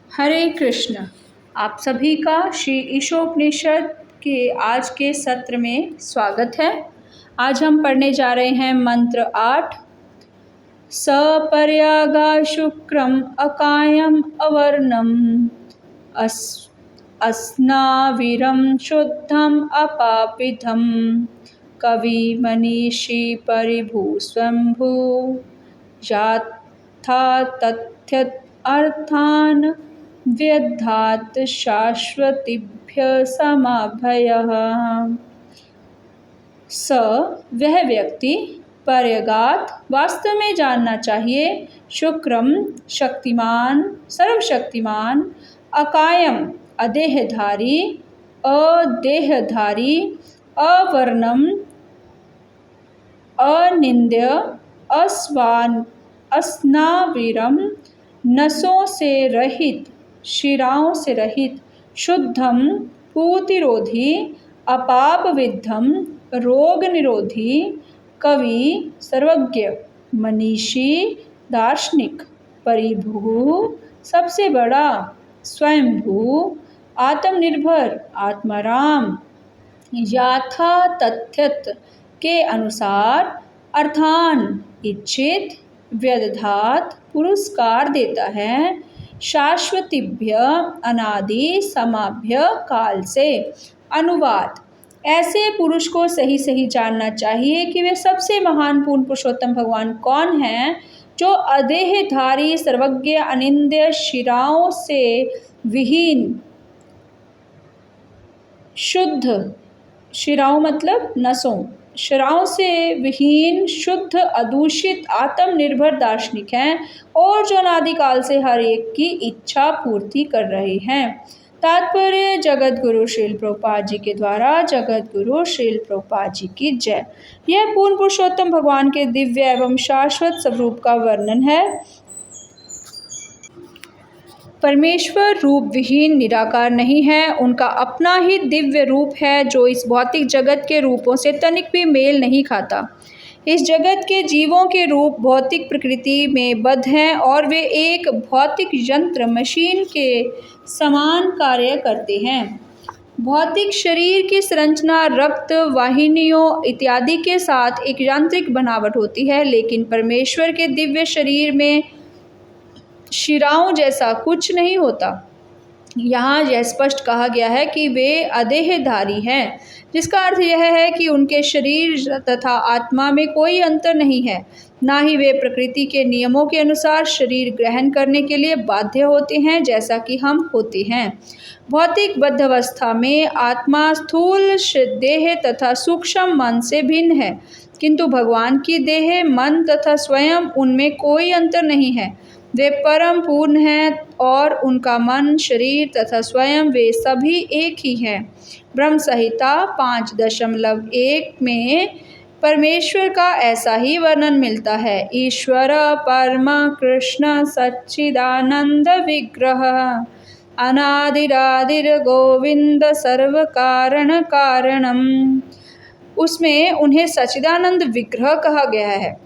हरे कृष्ण। आप सभी का श्री ईशोपनिषद के आज के सत्र में स्वागत है। आज हम पढ़ने जा रहे हैं मंत्र 8। सपर्यागा शुक्रम अकायम अवर्णम अस्नाविरम शुद्धम अपापिधम कवि मनीषी परिभू स्वयंभू याथा तथ्यत अर्थान व्यधात शाश्वतीभ्य समाभयः। स वह व्यक्ति पर्यगात वास्तव में जानना चाहिए, शुक्रम शक्तिमान सर्वशक्तिमान, अकायम अदेहधारी अदेहधारी, अवर्णम अनिंद्य अस्नाविरम नसों से रहित शिराओं से रहित, शुद्धम पूतिरोधी, अपाप विद्धम रोग निरोधी, कवि सर्वज्ञ, मनीषी दार्शनिक, परिभू सबसे बड़ा, स्वयंभू आत्मनिर्भर आत्माराम, याथा तथ्यत के अनुसार, अर्थान इच्छित, व्यदधात पुरस्कार देता है, शाश्वतीभ्य अनादि समाभ्य काल से। अनुवाद: ऐसे पुरुष को सही सही जानना चाहिए कि वे सबसे महान पूर्ण पुरुषोत्तम भगवान कौन हैं, जो अदेहधारी सर्वज्ञ अनिंद्य शिराओं से विहीन, शुद्ध, शिराओं मतलब नसों, शिराओं से विहीन, शुद्ध, अदूषित, आत्मनिर्भर दार्शनिक हैं और जो अनादिकाल से हर एक की इच्छा पूर्ति कर रहे हैं। तात्पर्य: जगत गुरु श्रील प्रभुपाद जी के द्वारा। जगत गुरु श्रील प्रभुपाद जी की जय। यह पूर्ण पुरुषोत्तम भगवान के दिव्य एवं शाश्वत स्वरूप का वर्णन है। परमेश्वर रूप विहीन निराकार नहीं है, उनका अपना ही दिव्य रूप है जो इस भौतिक जगत के रूपों से तनिक भी मेल नहीं खाता। इस जगत के जीवों के रूप भौतिक प्रकृति में बद्ध हैं और वे एक भौतिक यंत्र मशीन के समान कार्य करते हैं। भौतिक शरीर की संरचना रक्त वाहिनियों इत्यादि के साथ एक यांत्रिक बनावट होती है, लेकिन परमेश्वर के दिव्य शरीर में शिराओं जैसा कुछ नहीं होता। यहाँ यह स्पष्ट कहा गया है कि वे अदेहधारी हैं, जिसका अर्थ यह है कि उनके शरीर तथा आत्मा में कोई अंतर नहीं है, ना ही वे प्रकृति के नियमों के अनुसार शरीर ग्रहण करने के लिए बाध्य होते हैं जैसा कि हम होते हैं। भौतिक बद्धावस्था में आत्मा स्थूल देह तथा सूक्ष्म मन से भिन्न है, किंतु भगवान की देह, मन तथा स्वयं उनमें कोई अंतर नहीं है। वे परम पूर्ण हैं और उनका मन, शरीर तथा स्वयं वे सभी एक ही हैं। ब्रह्म संहिता 5.1 में परमेश्वर का ऐसा ही वर्णन मिलता है। ईश्वर परम कृष्ण सच्चिदानंद विग्रह अनादिरादिर गोविंद सर्व कारण कारणम। उसमें उन्हें सच्चिदानंद विग्रह कहा गया है,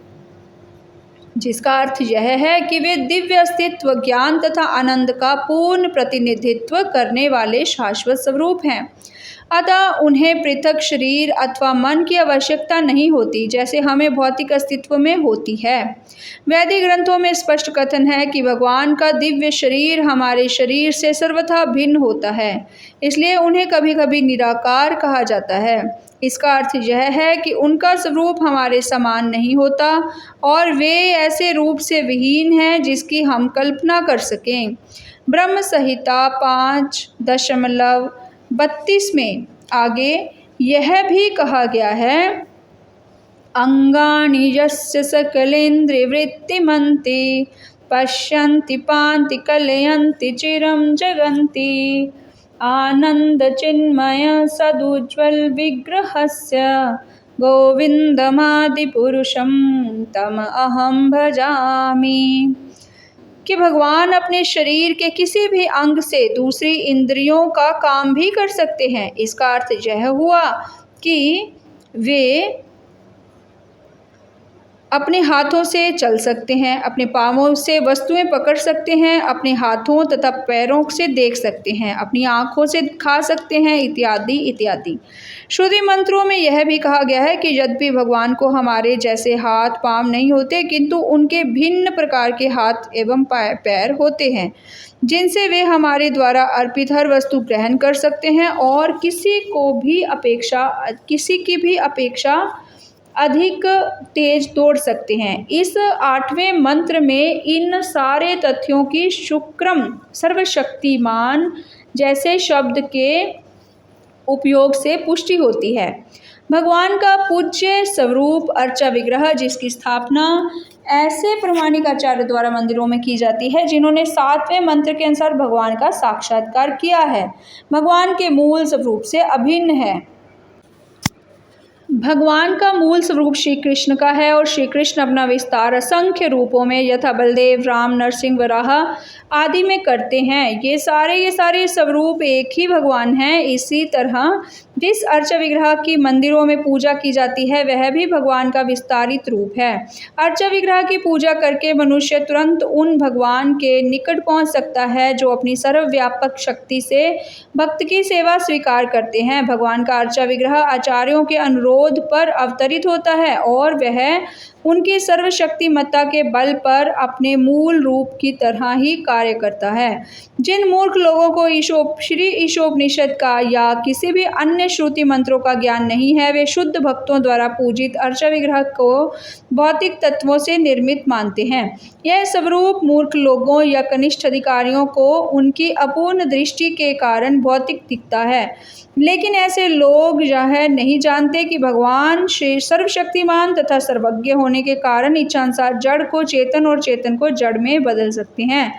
जिसका अर्थ यह है कि वे दिव्य अस्तित्व, ज्ञान तथा आनंद का पूर्ण प्रतिनिधित्व करने वाले शाश्वत स्वरूप हैं। अतः उन्हें पृथक शरीर अथवा मन की आवश्यकता नहीं होती, जैसे हमें भौतिक अस्तित्व में होती है। वैदिक ग्रंथों में स्पष्ट कथन है कि भगवान का दिव्य शरीर हमारे शरीर से सर्वथा भिन्न होता है, इसलिए उन्हें कभी कभी निराकार कहा जाता है। इसका अर्थ यह है कि उनका स्वरूप हमारे समान नहीं होता और वे ऐसे रूप से विहीन हैं जिसकी हम कल्पना कर सकें। ब्रह्म संहिता 5.32 में आगे यह भी कहा गया है, अंगानि यस्य सकलेन्द्रियवृत्तिमन्ति पश्यन्ति पान्ति कलयन्ति चिरं जगन्ति आनंद चिन्मय सदुज्ज्वल विग्रहस्य गोविंदमादिपुरुषं तम अहं भजामि। कि भगवान अपने शरीर के किसी भी अंग से दूसरी इंद्रियों का काम भी कर सकते हैं। इसका अर्थ यह हुआ कि वे अपने हाथों से चल सकते हैं, अपने पाँवों से वस्तुएं पकड़ सकते हैं, अपने हाथों तथा पैरों से देख सकते हैं, अपनी आँखों से खा सकते हैं, इत्यादि इत्यादि। श्रुति मंत्रों में यह भी कहा गया है कि यद्यपि भगवान को हमारे जैसे हाथ पाँव नहीं होते, किंतु उनके भिन्न प्रकार के हाथ एवं पैर होते हैं, जिनसे वे हमारे द्वारा अर्पित हर वस्तु ग्रहण कर सकते हैं और किसी की भी अपेक्षा अधिक तेज दौड़ सकते हैं। इस 8वें मंत्र में इन सारे तथ्यों की शुक्रम सर्वशक्तिमान जैसे शब्द के उपयोग से पुष्टि होती है। भगवान का पूज्य स्वरूप अर्चा विग्रह, जिसकी स्थापना ऐसे प्रामाणिक आचार्य द्वारा मंदिरों में की जाती है जिन्होंने 7वें मंत्र के अनुसार भगवान का साक्षात्कार किया है, भगवान के मूल स्वरूप से अभिन्न है। भगवान का मूल स्वरूप श्री कृष्ण का है और श्री कृष्ण अपना विस्तार असंख्य रूपों में यथा बलदेव, राम, नरसिंह, वराह आदि में करते हैं। ये सारे स्वरूप एक ही भगवान हैं। इसी तरह जिस अर्चा विग्रह की मंदिरों में पूजा की जाती है वह भी भगवान का विस्तारित रूप है। अर्चा विग्रह की पूजा करके मनुष्य तुरंत उन भगवान के निकट पहुंच सकता है जो अपनी सर्वव्यापक शक्ति से भक्त की सेवा स्वीकार करते हैं। भगवान का अर्चा विग्रह आचार्यों के अनुरोध पर अवतरित होता है और वह उनकी सर्वशक्तिमत्ता के बल पर अपने मूल रूप की तरह ही कार्य करता है। जिन मूर्ख लोगों को श्री ईशोपनिषद का या किसी भी अन्य श्रुति मंत्रों का ज्ञान नहीं है, वे शुद्ध भक्तों द्वारा पूजित अर्चा विग्रह को भौतिक तत्वों से निर्मित मानते हैं। यह स्वरूप मूर्ख लोगों या कनिष्ठ अधिकारियों को उनकी अपूर्ण दृष्टि के कारण भौतिक दिखता है, लेकिन ऐसे लोग यह नहीं जानते कि भगवान श्री सर्वशक्तिमान तथा सर्वज्ञ होने के कारण इच्छानुसार जड़ को चेतन और चेतन को जड़ में बदल सकते हैं।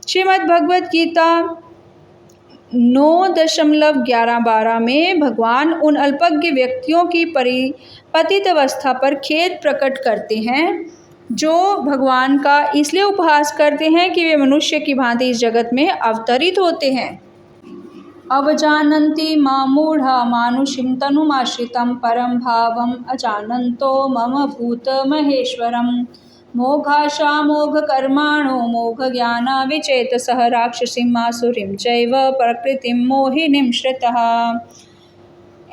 श्रीमद् भगवद गीता 9.11-12 में भगवान उन अल्पज्ञ व्यक्तियों की पतित अवस्था पर खेद प्रकट करते हैं जो भगवान का इसलिए उपहास करते हैं कि वे मनुष्य की भांति इस जगत में अवतरित होते हैं। अवजानन्ति मां मूढ़ा मानुषीं तनुमाश्रितं परं भावम् अजानन्तो मम भूत महेश्वरम् मोघाशा मोघकर्माणो मोघज्ञाना विचेतसः राक्षसीं आसुरीं चैव प्रकृतिं मोहिनीं श्रितः।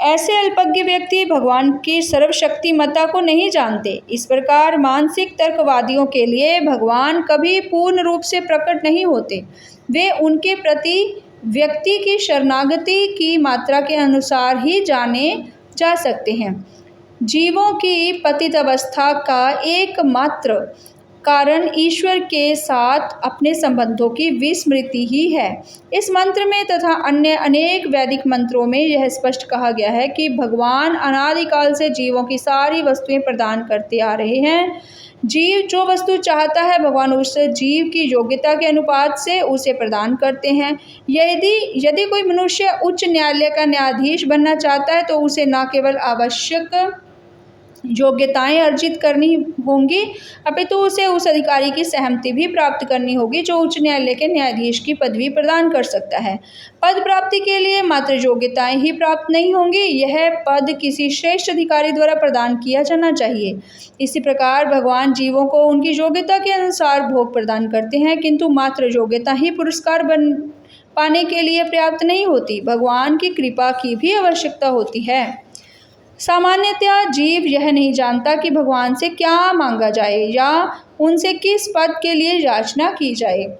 ऐसे अल्पज्ञ व्यक्ति भगवान की सर्वशक्तिमत्ता को नहीं जानते। इस प्रकार मानसिक तर्कवादियों के लिए भगवान कभी पूर्ण रूप से प्रकट नहीं होते। वे उनके प्रति व्यक्ति की शरणागति की मात्रा के अनुसार ही जाने जा सकते हैं। जीवों की पतित अवस्था का एकमात्र कारण ईश्वर के साथ अपने संबंधों की विस्मृति ही है। इस मंत्र में तथा अन्य अनेक वैदिक मंत्रों में यह स्पष्ट कहा गया है कि भगवान अनादिकाल से जीवों की सारी वस्तुएं प्रदान करते आ रहे हैं। जीव जो वस्तु चाहता है भगवान उसे जीव की योग्यता के अनुपात से उसे प्रदान करते हैं। यदि कोई मनुष्य उच्च न्यायालय का न्यायाधीश बनना चाहता है तो उसे न केवल आवश्यक योग्यताएं अर्जित करनी होंगी, अपितु उसे उस अधिकारी की सहमति भी प्राप्त करनी होगी जो उच्च न्यायालय के न्यायाधीश की पदवी प्रदान कर सकता है। पद प्राप्ति के लिए मात्र योग्यताएं ही प्राप्त नहीं होंगी, यह पद किसी श्रेष्ठ अधिकारी द्वारा प्रदान किया जाना चाहिए। इसी प्रकार भगवान जीवों को उनकी योग्यता के अनुसार भोग प्रदान करते हैं, किंतु मात्र योग्यता ही पुरस्कार पाने के लिए पर्याप्त नहीं होती। भगवान की कृपा की भी आवश्यकता होती है। सामान्यतया जीव यह नहीं जानता कि भगवान से क्या मांगा जाए या उनसे किस पद के लिए याचना की जाए,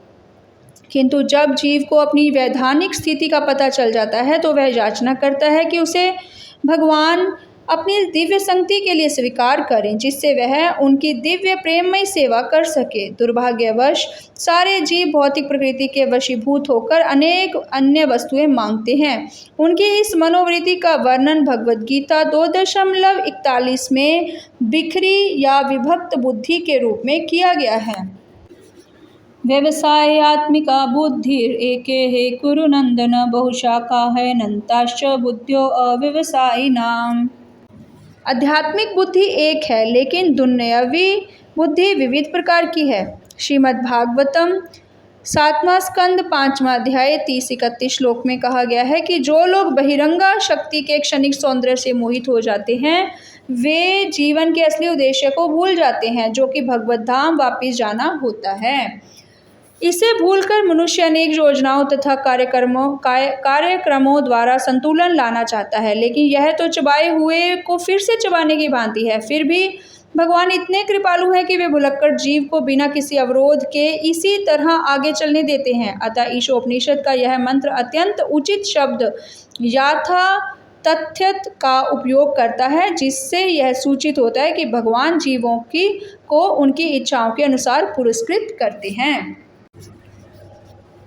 किंतु जब जीव को अपनी वैधानिक स्थिति का पता चल जाता है तो वह याचना करता है कि उसे भगवान अपनी दिव्य संगति के लिए स्वीकार करें, जिससे वह उनकी दिव्य प्रेममय सेवा कर सके। दुर्भाग्यवश सारे जीव भौतिक प्रकृति के वशीभूत होकर अनेक अन्य वस्तुएं मांगते हैं। उनकी इस मनोवृत्ति का वर्णन भगवद गीता 2.41 में बिखरी या विभक्त बुद्धि के रूप में किया गया है। व्यवसायात्मिका बुद्धिर एके हे कुरु नंदन बहुशाखा है नंताश्च बुद्धियो अव्यवसायिनाम। आध्यात्मिक बुद्धि एक है, लेकिन दुन्यवी बुद्धि विविध प्रकार की है। श्रीमद् भागवतम 7वां स्कंद 5वां अध्याय 30-31 श्लोक में कहा गया है कि जो लोग बहिरंगा शक्ति के क्षणिक सौंदर्य से मोहित हो जाते हैं वे जीवन के असली उद्देश्य को भूल जाते हैं, जो कि भगवत धाम वापिस जाना होता है। इसे भूलकर मनुष्य अनेक योजनाओं तथा कार्यक्रमों द्वारा संतुलन लाना चाहता है, लेकिन यह तो चबाए हुए को फिर से चबाने की भांति है। फिर भी भगवान इतने कृपालु हैं कि वे भुलक्कड़ जीव को बिना किसी अवरोध के इसी तरह आगे चलने देते हैं। अतः ईशोपनिषद का यह मंत्र अत्यंत उचित शब्द याथा तथ्यत का उपयोग करता है, जिससे यह सूचित होता है कि भगवान जीवों को उनकी इच्छाओं के अनुसार पुरस्कृत करते हैं।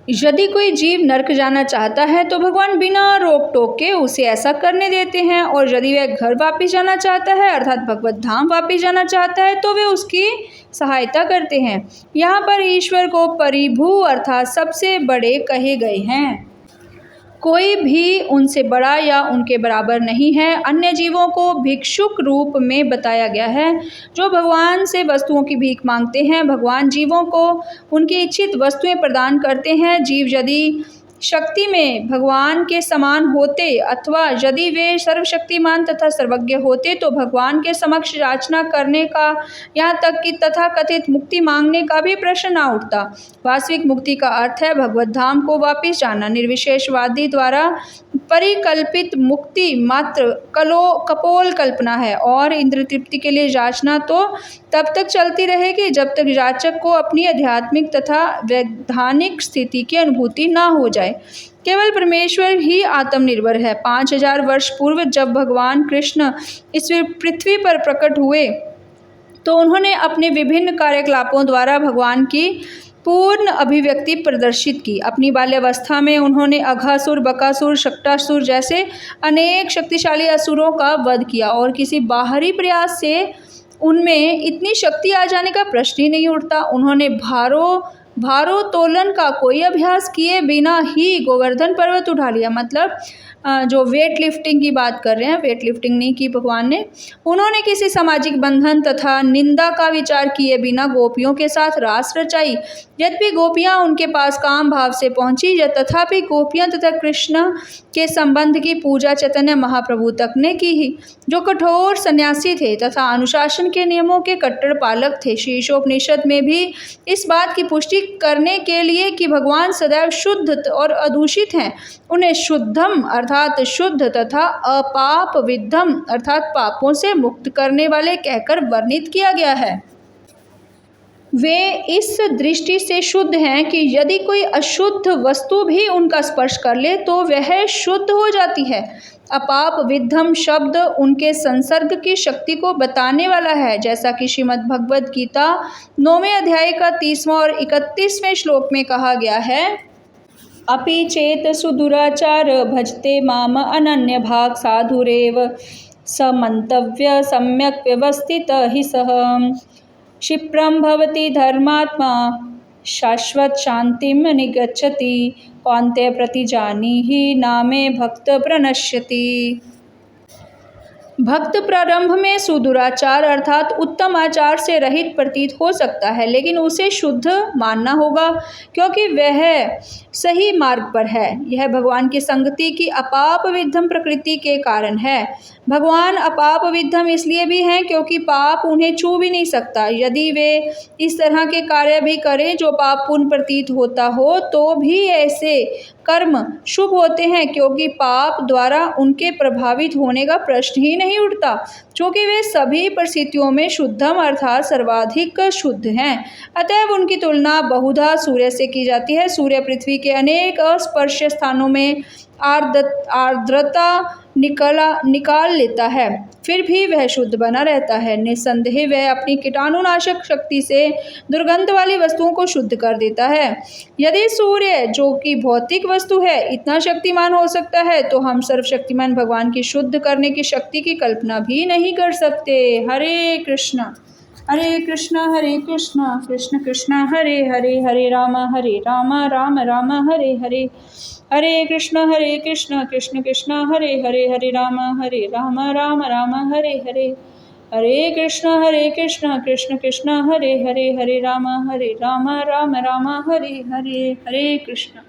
यदि कोई जीव नरक जाना चाहता है तो भगवान बिना रोक टोक के उसे ऐसा करने देते हैं, और यदि वह घर वापस जाना चाहता है अर्थात भगवत धाम वापस जाना चाहता है तो वे उसकी सहायता करते हैं। यहाँ पर ईश्वर को परिभू अर्थात सबसे बड़े कहे गए हैं। कोई भी उनसे बड़ा या उनके बराबर नहीं है। अन्य जीवों को भिक्षुक रूप में बताया गया है, जो भगवान से वस्तुओं की भीख मांगते हैं। भगवान जीवों को उनकी इच्छित वस्तुएं प्रदान करते हैं। जीव यदि शक्ति में भगवान के समान होते अथवा यदि वे सर्वशक्तिमान तथा सर्वज्ञ होते तो भगवान के समक्ष याचना करने का, यहाँ तक कि तथाकथित मुक्ति मांगने का भी प्रश्न न उठता। वास्तविक मुक्ति का अर्थ है भगवत धाम को वापिस जाना। निर्विशेषवादी द्वारा परिकल्पित मुक्ति मात्र कपोल कल्पना है, और इंद्र तृप्ति के लिए याचना तो तब तक चलती रहेगी जब तक याचक को अपनी आध्यात्मिक तथा वैधानिक स्थिति की अनुभूति न हो जाए। केवल परमेश्वर ही आत्मनिर्भर है। 5000 वर्ष पूर्व जब भगवान कृष्ण इस पृथ्वी पर प्रकट हुए तो उन्होंने अपने विभिन्न कार्यकलापों द्वारा भगवान की पूर्ण अभिव्यक्ति प्रदर्शित की। अपनी बाल्यावस्था में उन्होंने अघासुर, बकासुर, शक्टासुर जैसे अनेक शक्तिशाली असुरों का वध किया, और किसी बाहरी प्रयास से उनमें इतनी शक्ति आ जाने का प्रश्न ही नहीं उठता। उन्होंने भारोत्तोलन का कोई अभ्यास किए बिना ही गोवर्धन पर्वत उठा लिया। मतलब जो वेट लिफ्टिंग की बात कर रहे हैं, वेट लिफ्टिंग नहीं की भगवान ने। उन्होंने किसी सामाजिक बंधन तथा निंदा का विचार किए बिना गोपियों के साथ रास रचाई। यद्यपि गोपियां उनके पास काम भाव से पहुंची, तथापि गोपियां तथा कृष्ण के संबंध की पूजा चैतन्य महाप्रभु तक ने की ही, जो कठोर सन्यासी थे तथा अनुशासन के नियमों के कट्टर पालक थे। शीर्षोपनिषद में भी इस बात की पुष्टि करने के लिए कि भगवान सदैव शुद्ध और अदूषित हैं, उन्हें शुद्धम अर्थात शुद्ध तथा अपाप विद्धम अर्थात पापों से मुक्त करने वाले कहकर वर्णित किया गया है। वे इस दृष्टि से शुद्ध हैं कि यदि कोई अशुद्ध वस्तु भी उनका स्पर्श कर ले तो वह शुद्ध हो जाती है। अपाप विद्धम शब्द उनके संसर्ग की शक्ति को बताने वाला है, जैसा कि श्रीमद् भगवद गीता 9वें अध्याय का 30वां और 31वें श्लोक में कहा गया है। अपि चेत सुदुराचार भजते माम अनन्य भाग साधुरेव समन्तव्य सम्यक व्यवस्थित हि सह क्षिप्रं भवति धर्मात्मा शाश्वत शांतिम निगच्छति कौन्तेय प्रतिजानीहि नामे भक्त प्रणश्यति। भक्त प्रारंभ में सुदुराचार अर्थात उत्तम आचार से रहित प्रतीत हो सकता है, लेकिन उसे शुद्ध मानना होगा क्योंकि वह सही मार्ग पर है। यह भगवान की संगति की अपाप विद्धम प्रकृति के कारण है। भगवान अपाप विद्धम इसलिए भी हैं क्योंकि पाप उन्हें छू भी नहीं सकता। यदि वे इस तरह के कार्य भी करें जो पापपूर्ण प्रतीत होता हो तो भी ऐसे कर्म शुभ होते हैं, क्योंकि पाप द्वारा उनके प्रभावित होने का प्रश्न ही नहीं उठता, क्योंकि वे सभी परिस्थितियों में शुद्धम अर्थात सर्वाधिक शुद्ध हैं। अतएव उनकी तुलना बहुधा सूर्य से की जाती है। सूर्य पृथ्वी के अनेक अस्पर्श स्थानों में आर्द्रता निकाल लेता है, फिर भी वह शुद्ध बना रहता है। निस्संदेह वह अपनी कीटाणुनाशक शक्ति से दुर्गंध वाली वस्तुओं को शुद्ध कर देता है। यदि सूर्य, जो कि भौतिक वस्तु है, इतना शक्तिमान हो सकता है तो हम सर्वशक्तिमान भगवान की शुद्ध करने की शक्ति की कल्पना भी नहीं कर सकते। हरे कृष्ण हरे कृष्ण कृष्ण कृष्ण हरे हरे, हरे राम राम राम हरे हरे, हरे कृष्ण कृष्ण कृष्ण हरे हरे, हरे राम राम राम हरे हरे, हरे कृष्ण कृष्ण कृष्ण हरे हरे, हरे राम राम राम हरे हरे, हरे कृष्ण।